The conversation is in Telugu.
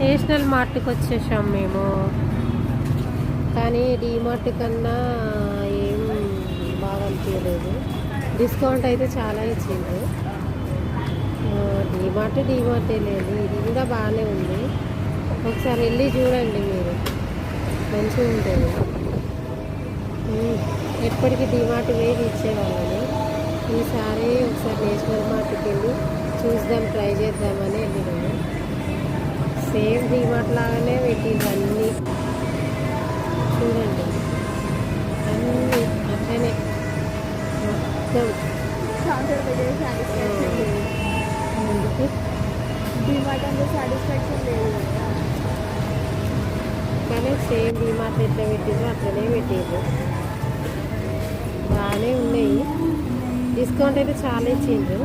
నేషనల్ మార్ట్కి వచ్చేసాం మేము. కానీ డీమార్ట్ కన్నా ఏం బాగా అనిపించలేదు. డిస్కౌంట్ అయితే చాలా ఇచ్చిండ్రు. డీమార్టే లేదు, ఇది కూడా బాగానే ఉంది. ఒకసారి వెళ్ళి చూడండి మీరు, మంచిగా ఉంటుంది. ఎప్పటికీ డీమార్ట్ వేసి ఇచ్చేవాళ్ళని. ఈసారి ఒకసారి నేషనల్ మార్ట్కి వెళ్ళి చూద్దాం, ట్రై చేద్దామని వెళ్ళినాము. సేమ్ డీమార్ట్ లాగానే పెట్టింది అన్నీ. చూడండి అన్నీ అట్లనే మొత్తం. డీమార్ట్ అంటే సాటిస్ఫాక్షన్ లేదు. కానీ సేమ్ డీమార్ట్ ఎట్లా పెట్టిందో అట్లనే పెట్టిండ్రు. బాగానే ఉన్నాయి, డిస్కౌంట్ అయితే చాలా ఇచ్చిండ్రు.